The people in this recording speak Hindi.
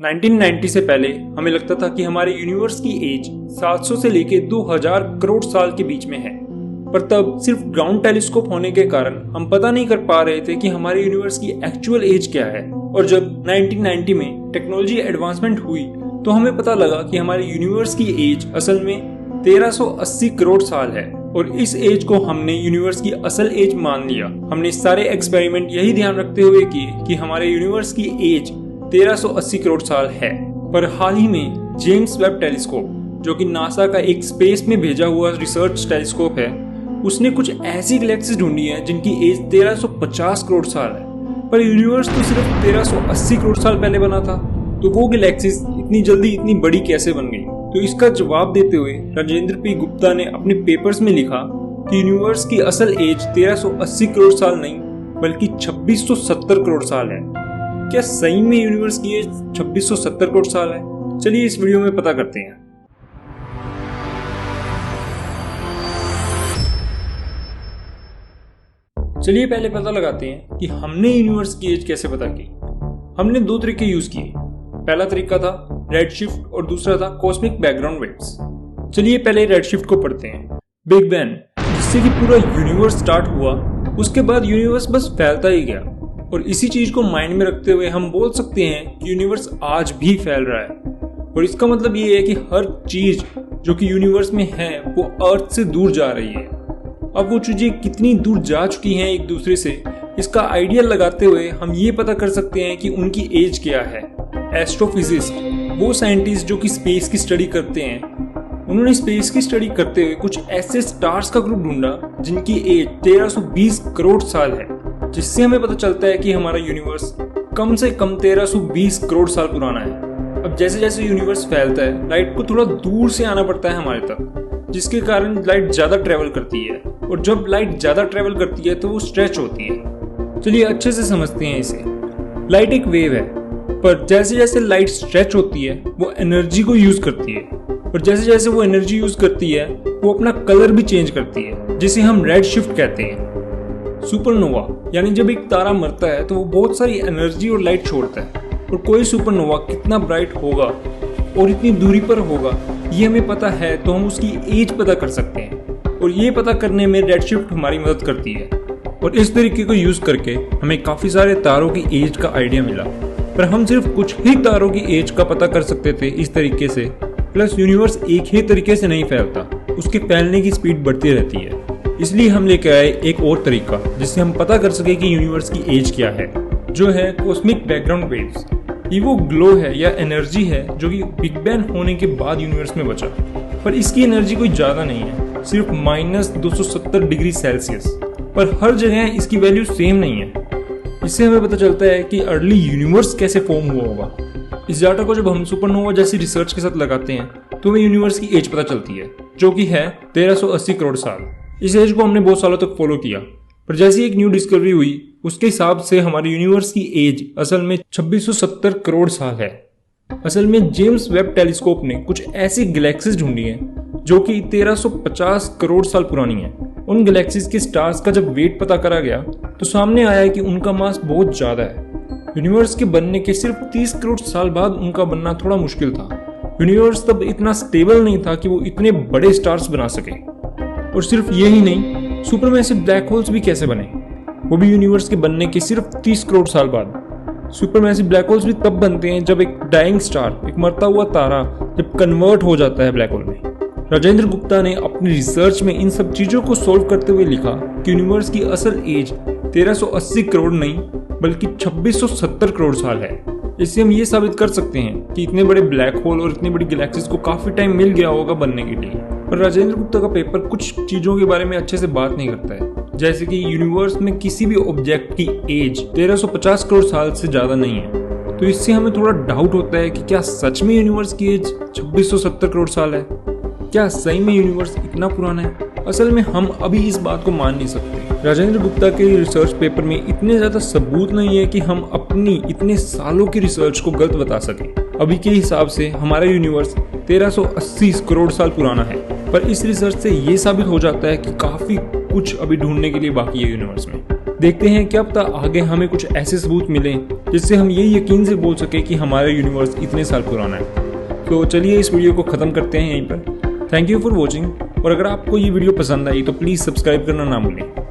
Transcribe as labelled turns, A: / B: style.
A: 1990 से पहले हमें लगता था कि हमारे यूनिवर्स की एज 700 से लेके 2000 करोड़ साल के बीच में है, पर तब सिर्फ ग्राउंड टेलीस्कोप होने के कारण हम पता नहीं कर पा रहे थे कि हमारे यूनिवर्स की एक्चुअल एज क्या है। और जब 1990 में टेक्नोलॉजी एडवांसमेंट हुई तो हमें पता लगा कि हमारे यूनिवर्स की एज असल में 1380 करोड़ साल है, और इस एज को हमने यूनिवर्स की असल एज मान लिया। हमने सारे एक्सपेरिमेंट यही ध्यान रखते हुए किए कि हमारे यूनिवर्स की एज 1380 करोड़ साल है। पर हाल ही में जेम्स वेब टेलीस्कोप, जो कि नासा का एक स्पेस में भेजा हुआ रिसर्च टेलीस्कोप है, उसने कुछ ऐसी गैलेक्सीज ढूंढी हैं जिनकी एज 1350 करोड़ साल है। पर यूनिवर्स तो सिर्फ 1380 करोड़ साल पहले बना था, तो वो गैलेक्सीज इतनी जल्दी इतनी बड़ी कैसे बन गई? तो इसका जवाब देते हुए राजेंद्र पी गुप्ता ने अपने पेपर्स में लिखा कि यूनिवर्स की असल एज 1380 करोड़ साल नहीं बल्कि 2670 करोड़ साल है। क्या सही में यूनिवर्स की एज 2670 करोड़ साल है? चलिए इस वीडियो में पता करते हैं। चलिए पहले पता लगाते हैं कि हमने यूनिवर्स की एज कैसे पता की। हमने दो तरीके यूज किए। पहला तरीका था रेडशिफ्ट और दूसरा था कॉस्मिक बैकग्राउंड वेव्स। चलिए पहले रेडशिफ्ट को पढ़ते हैं। बिग बैंग, जिससे कि पूरा यूनिवर्स स्टार्ट हुआ, उसके बाद यूनिवर्स बस फैलता ही गया। और इसी चीज को माइंड में रखते हुए हम बोल सकते हैं कि यूनिवर्स आज भी फैल रहा है। और इसका मतलब ये है कि हर चीज जो कि यूनिवर्स में है वो अर्थ से दूर जा रही है। अब वो चीजें कितनी दूर जा चुकी हैं एक दूसरे से, इसका आइडिया लगाते हुए हम ये पता कर सकते हैं कि उनकी एज क्या है। एस्ट्रोफिजिस्ट, वो साइंटिस्ट जो कि स्पेस की स्टडी करते हैं, उन्होंने स्पेस की स्टडी करते हुए कुछ ऐसे स्टार्स का ग्रुप ढूंढा जिनकी एज 1320 करोड़ साल है, जिससे हमें पता चलता है कि हमारा यूनिवर्स कम से कम 1320 करोड़ साल पुराना है। अब जैसे जैसे यूनिवर्स फैलता है, लाइट को थोड़ा दूर से आना पड़ता है हमारे तक, जिसके कारण लाइट ज्यादा ट्रेवल करती है, और जब लाइट ज्यादा ट्रेवल करती है तो वो स्ट्रेच होती है। चलिए अच्छे से समझते हैं इसे। लाइट एक वेव है, पर जैसे जैसे लाइट स्ट्रेच होती है वो एनर्जी को यूज करती है, और जैसे जैसे वो एनर्जी यूज करती है वो अपना कलर भी चेंज करती है, जिसे हम रेड शिफ्ट कहते हैं। सुपरनोवा, यानी जब एक तारा मरता है तो वो बहुत सारी एनर्जी और लाइट छोड़ता है, और कोई सुपरनोवा कितना ब्राइट होगा और इतनी दूरी पर होगा ये हमें पता है, तो हम उसकी एज पता कर सकते हैं। और ये पता करने में रेडशिफ्ट हमारी मदद करती है। और इस तरीके को यूज करके हमें काफी सारे तारों की एज का आइडिया मिला, पर हम सिर्फ कुछ ही तारों की एज का पता कर सकते थे इस तरीके से। प्लस यूनिवर्स एक ही तरीके से नहीं फैलता, उसके फैलने की स्पीड बढ़ती रहती है। इसलिए हम लेकर आए एक और तरीका जिससे हम पता कर सके कि यूनिवर्स की एज क्या है, जो है कॉस्मिक बैकग्राउंड वेव्स। ये वो ग्लो है या एनर्जी है जो कि बिग बैंग होने के बाद यूनिवर्स में बचा, पर इसकी एनर्जी कोई ज्यादा नहीं है, सिर्फ -270 डिग्री सेल्सियस। पर हर जगह इसकी वैल्यू सेम नहीं है। इससे हमें पता चलता है कि अर्ली यूनिवर्स कैसे फॉर्म हुआ होगा। इस डाटा को जब हम सुपरनोवा जैसी रिसर्च के साथ लगाते हैं तो हमें यूनिवर्स की एज पता चलती है, जो कि है 1380 करोड़ साल। इस एज को हमने बहुत सालों तक फॉलो किया, पर जैसी एक न्यू डिस्कवरी हुई उसके हिसाब से हमारे यूनिवर्स की एज असल में 2670 करोड़ साल है। असल में जेम्स वेब टेलीस्कोप ने कुछ ऐसी गैलेक्सीज ढूंढी हैं जो कि 1350 करोड़ साल पुरानी है। उन गैलेक्सीज के स्टार्स का जब वेट पता करा गया तो सामने आया कि उनका मास बहुत ज्यादा है। यूनिवर्स के बनने के सिर्फ 30 करोड़ साल बाद उनका बनना थोड़ा मुश्किल था। यूनिवर्स तब इतना स्टेबल नहीं था कि वो इतने बड़े स्टार्स बना सके। और सिर्फ यही नहीं, सुपरमैसिव ब्लैक होल्स भी कैसे बने, वो भी यूनिवर्स के बनने के सिर्फ 30 करोड़ साल बाद। सुपरमैसिव ब्लैक होल्स भी तब बनते हैं जब एक डाइंग स्टार, एक मरता हुआ तारा, जब कन्वर्ट हो जाता है ब्लैक होल में। राजेंद्र गुप्ता ने अपनी रिसर्च में इन सब चीजों को सोल्व करते हुए लिखा कि यूनिवर्स की असल एज 1380 करोड़ नहीं बल्कि 2670 करोड़ साल है। इससे हम ये साबित कर सकते हैं कि इतने बड़े ब्लैक होल और इतनी बड़ी गैलेक्सीज को काफी टाइम मिल गया होगा बनने के लिए। पर राजेंद्र गुप्ता का पेपर कुछ चीजों के बारे में अच्छे से बात नहीं करता है, जैसे कि यूनिवर्स में किसी भी ऑब्जेक्ट की एज 1350 करोड़ साल से ज्यादा नहीं है। तो इससे हमें थोड़ा डाउट होता है कि क्या सच में यूनिवर्स की एज 2670 करोड़ साल है? क्या सही में यूनिवर्स इतना पुराना है? असल में हम अभी इस बात को मान नहीं सकते। राजेंद्र गुप्ता के रिसर्च पेपर में इतने ज्यादा सबूत नहीं है कि हम अपनी इतने सालों की रिसर्च को गलत बता सके। अभी के हिसाब से हमारा यूनिवर्स 1380 करोड़ साल पुराना है, पर इस रिसर्च से ये साबित हो जाता है कि काफी कुछ अभी ढूंढने के लिए बाकी है यूनिवर्स में। देखते हैं क्या पता आगे हमें कुछ ऐसे सबूत मिलें जिससे हम ये यकीन से बोल सके कि हमारा यूनिवर्स इतने साल पुराना है। तो चलिए इस वीडियो को ख़त्म करते हैं यहीं पर। थैंक यू फॉर वॉचिंग, और अगर आपको ये वीडियो पसंद आई तो प्लीज़ सब्सक्राइब करना ना भूलें।